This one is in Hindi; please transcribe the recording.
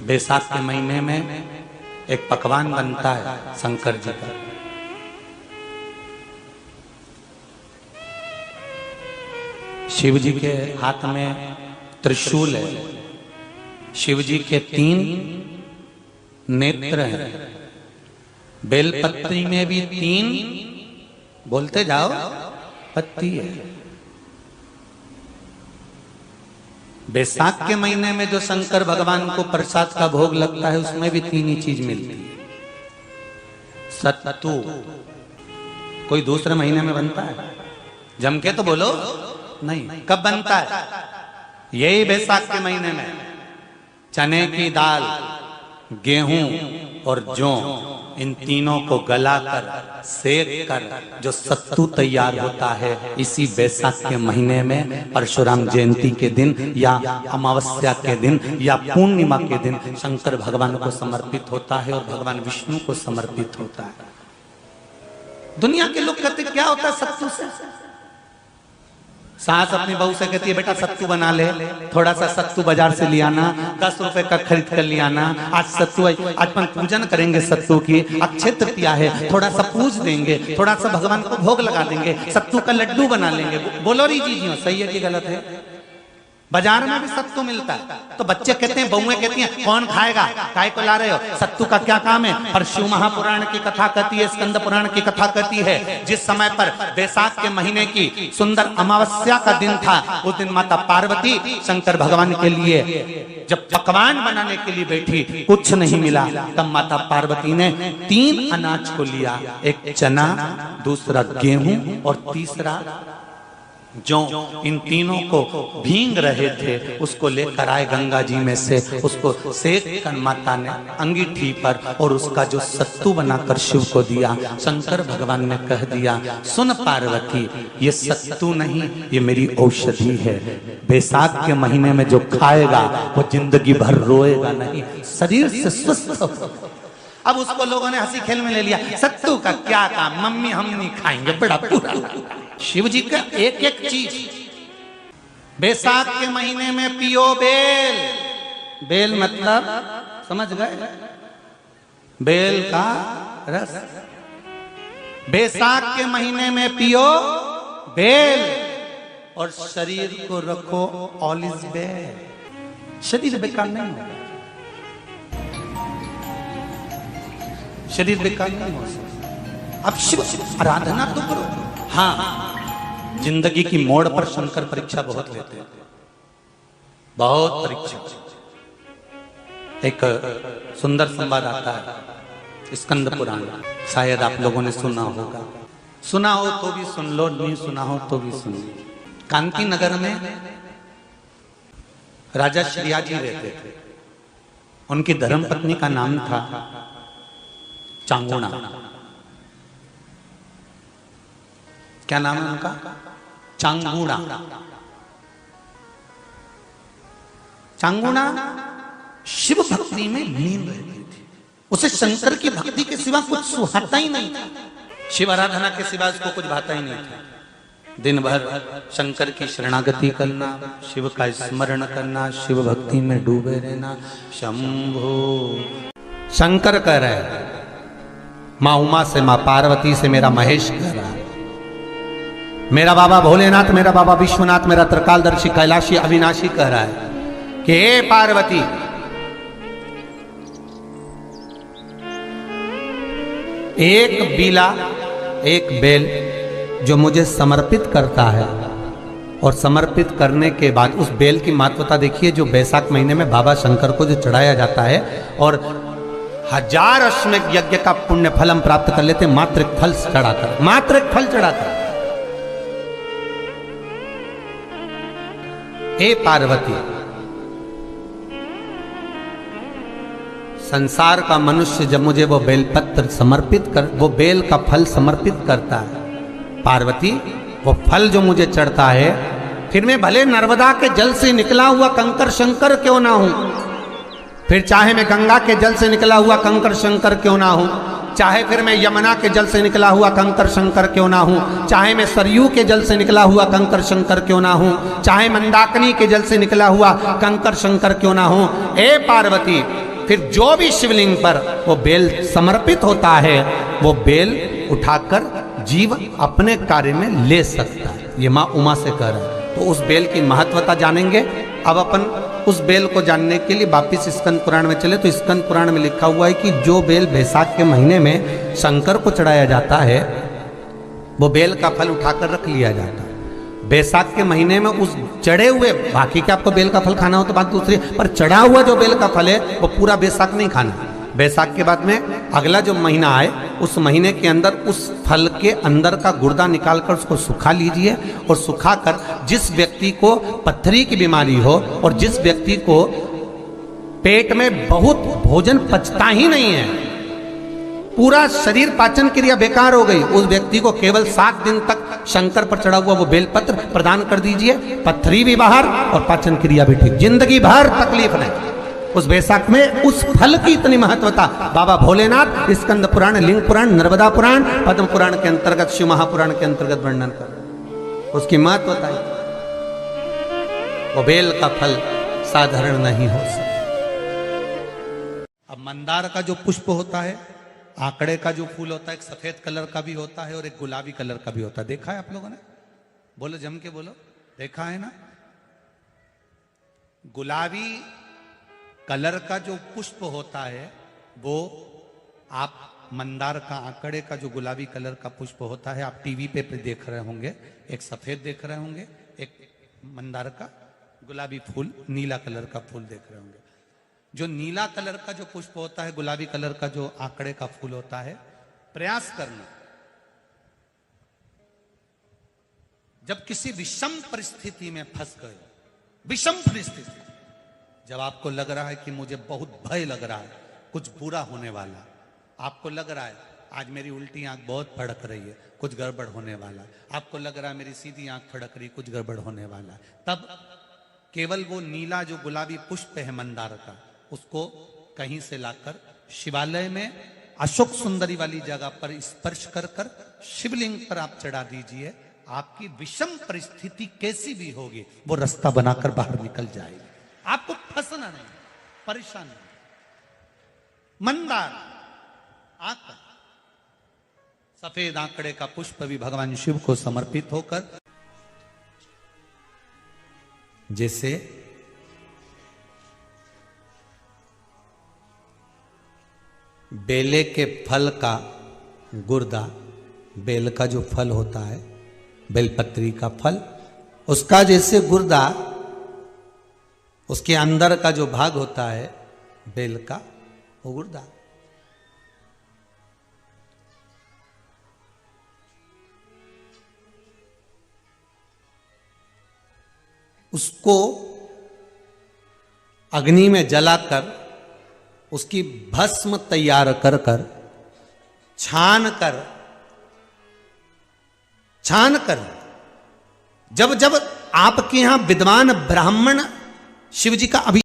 बैसाख के महीने में एक पकवान बनता है शंकर जी का। शिव जी के हाथ में त्रिशूल है, शिव जी के 3 नेत्र हैं, बेलपत्री में भी 3 बोलते जाओ पत्ती है। बैसाख के महीने में जो शंकर भगवान को प्रसाद का भोग लगता है उसमें भी 3 ही चीज मिलती है। सत्तू कोई दूसरे महीने में बनता है? जम के तो बोलो नहीं। कब बनता है? यही बैसाख के महीने में। चने की दाल, गेहूं और जौ, इन तीनों को गलाकर सेक कर जो सत्तू तैयार होता है, इसी बैसाख के महीने में परशुराम जयंती के दिन या अमावस्या के दिन या पूर्णिमा के दिन शंकर भगवान को समर्पित होता है और भगवान विष्णु को समर्पित होता है। दुनिया के लोग कहते क्या होता है सत्तू से? सास अपनी बहू से कहती है बेटा सत्तू बना ले, थोड़ा सा सत्तू बाजार से ले आना, 10 रुपए का खरीद कर ले आना। आज सत्तू, आज अपन पूजन करेंगे सत्तू की, अक्षय तृतीया है, थोड़ा सा पूज देंगे, थोड़ा सा भगवान को भोग लगा देंगे, सत्तू का लड्डू बना लेंगे। बोलो री जी सही है कि गलत है? बाजार में भी सत्तू मिलता है तो बच्चे कहते हैं, बहुएं कहती हैं कौन खाएगा, काय को ला रहे हो, सत्तू का क्या काम है? पर शिव महापुराण की कथा कहती है, स्कंद पुराण की कथा कहती है, जिस समय पर बैसाख के महीने की सुंदर अमावस्या का दिन था, उस दिन माता पार्वती शंकर भगवान के लिए जब पकवान बनाने के लिए बैठी, कुछ नहीं मिला, तब माता पार्वती ने 3 अनाज को लिया, एक चना, दूसरा गेहूं और तीसरा जो, इन तीनों को भींग रहे थे उसको लेकर आए गंगा जी में से, उसको सेक कर माता ने अंगीठी पर और उसका जो सत्तू बनाकर शिव को दिया। शंकर भगवान ने कह दिया, सुन पार्वती, ये सत्तू नहीं, ये मेरी औषधि है। बैसाख के महीने में जो खाएगा वो जिंदगी भर रोएगा नहीं, शरीर से स्वस्थ हो। अब उसको लोगों ने हंसी खेल में ले लिया, सत्तू का क्या काम, मम्मी हम नहीं खाएंगे, बड़ा पूरा। शिव जी का एक एक चीज बैसाख के महीने में पियो बेल। बेल मतलब समझ गए? बेल का रस। बैसाख के महीने में पियो बेल और शरीर को रखो ऑलिव बेल। शरीर बेकार नहीं होगा, शरीर बेकार नहीं हो सकता। अब शिव आराधना तो करो। हाँ, जिंदगी की मोड़ पर शंकर परीक्षा बहुत लेते हैं, बहुत परीक्षा। एक सुंदर संवाद आता है स्कंद पुराण, शायद आप लोगों ने सुना होगा, सुना हो तो भी सुन लो, नहीं सुना हो तो भी सुन लो। कांति नगर में राजा श्रियाजी रहते थे, उनकी धर्मपत्नी का नाम था चांगुणा। क्या नाम है उनका? चांगुणा। चांगुणा शिव भक्ति में लीन रहती थी, उसे शंकर की भक्ति के सिवा कुछ सुहाता ही नहीं था, शिव आराधना के सिवा उसको कुछ भाता ही नहीं था। दिन भर शंकर की शरणागति करना, शिव का स्मरण करना, शिव भक्ति में डूबे रहना। शंभो शंकर कह रहे, माँ उमा से, माँ पार्वती से मेरा महेश कह रहा है, मेरा बाबा भोलेनाथ, मेरा बाबा विश्वनाथ, मेरा त्रिकालदर्शी कैलाशी अविनाशी कह रहा है कि हे पार्वती, एक बीला, एक बेल जो मुझे समर्पित करता है, और समर्पित करने के बाद उस बेल की महत्वता देखिए, जो बैसाख महीने में बाबा शंकर को जो चढ़ाया जाता है और 1000 अश्वमेध यज्ञ का पुण्य फल हम प्राप्त कर लेते, मात्र एक फल चढ़ाकर, मात्र एक फल चढ़ाकर। हे पार्वती, संसार का मनुष्य जब मुझे वो बेलपत्र समर्पित कर, वो बेल का फल समर्पित करता है, पार्वती वो फल जो मुझे चढ़ता है, फिर मैं भले नर्मदा के जल से निकला हुआ कंकर शंकर क्यों ना हूं, फिर चाहे मैं गंगा के जल से निकला हुआ कंकर शंकर क्यों ना हूं, चाहे फिर मैं यमुना के जल से निकला हुआ कंकर शंकर क्यों ना हूं, चाहे मैं सरयू के जल से निकला हुआ कंकर शंकर क्यों ना हूं, चाहे मंदाकिनी के जल से निकला हुआ कंकर शंकर क्यों ना हूं, ए पार्वती फिर जो भी शिवलिंग पर वो बेल समर्पित होता है वो बेल उठाकर जीव अपने कार्य में ले सकता है। ये माँ उमा से कह रहा है। तो उस बेल की महत्वता जानेंगे। अब अपन उस बेल को जानने के लिए वापिस स्कंद पुराण में चले तो स्कंद पुराण में लिखा हुआ है कि जो बेल बैसाख के महीने में शंकर को चढ़ाया जाता है वो बेल का फल उठाकर रख लिया जाता है। बैसाख के महीने में उस चढ़े हुए, बाकी के आपको बेल का फल खाना हो तो बात दूसरी, पर चढ़ा हुआ जो बेल का फल है वो पूरा बैसाख नहीं खाना। बैसाख के बाद में अगला जो महीना आए उस महीने के अंदर उस फल के अंदर का गुर्दा निकालकर उसको सुखा लीजिए और सुखाकर जिस व्यक्ति को पथरी की बीमारी हो और जिस व्यक्ति को पेट में बहुत भोजन पचता ही नहीं है, पूरा शरीर पाचन क्रिया बेकार हो गई, उस व्यक्ति को केवल 7 दिन तक शंकर पर चढ़ा हुआ वो बेलपत्र प्रदान कर दीजिए। पथरी भी बाहर और पाचन क्रिया भी ठीक, जिंदगी भर तकलीफ नहीं। उस बैसाख में उस फल की इतनी महत्वता बाबा भोलेनाथ स्कंद पुराण, लिंग पुराण, नर्मदा पुराण, पद्म पुराण के अंतर्गत, शिव महापुराण के अंतर्गत वर्णन कर उसकी महत्वता है। वो बेल का फल साधारण नहीं हो सकता। अब मंदार का जो पुष्प होता है, आंकड़े का जो फूल होता है, एक सफेद कलर का भी होता है और एक गुलाबी कलर का भी होता है। देखा है आप लोगों ने? बोलो, जम के बोलो, देखा है ना? गुलाबी कलर का जो पुष्प होता है वो आप मंदार का, आंकड़े का जो गुलाबी कलर का पुष्प होता है आप टीवी पे देख रहे होंगे। एक सफेद देख रहे होंगे, एक मंदार का गुलाबी फूल, नीला कलर का फूल देख रहे होंगे। जो नीला कलर का जो पुष्प होता है, गुलाबी कलर का जो आंकड़े का फूल होता है, प्रयास करना जब किसी विषम परिस्थिति में फंस गए, विषम परिस्थिति, जब आपको लग रहा है कि मुझे बहुत भय लग रहा है, कुछ बुरा होने वाला, आपको लग रहा है आज मेरी उल्टी आंख बहुत फड़क रही है, कुछ गड़बड़ होने वाला, आपको लग रहा है मेरी सीधी आंख फड़क रही, कुछ गड़बड़ होने वाला, तब केवल वो नीला जो गुलाबी पुष्प है मंदार का, उसको कहीं से लाकर शिवालय में अशोक सुंदरी वाली जगह पर स्पर्श कर कर शिवलिंग पर आप चढ़ा दीजिए। आपकी विषम परिस्थिति कैसी भी होगी वो रास्ता बनाकर बाहर निकल जाएगी। आपको फंसना नहीं, परेशान नहीं। मंदार आंकड़ा, सफेद आंकड़े का पुष्प भी भगवान शिव को समर्पित होकर, जैसे बेले के फल का गुर्दा, बेल का जो फल होता है, बेलपत्री का फल, उसका जैसे गुर्दा, उसके अंदर का जो भाग होता है बेल का, वो गुर्दा, उसको अग्नि में जलाकर उसकी भस्म तैयार कर कर छान कर जब जब आपके यहां विद्वान ब्राह्मण शिव जी का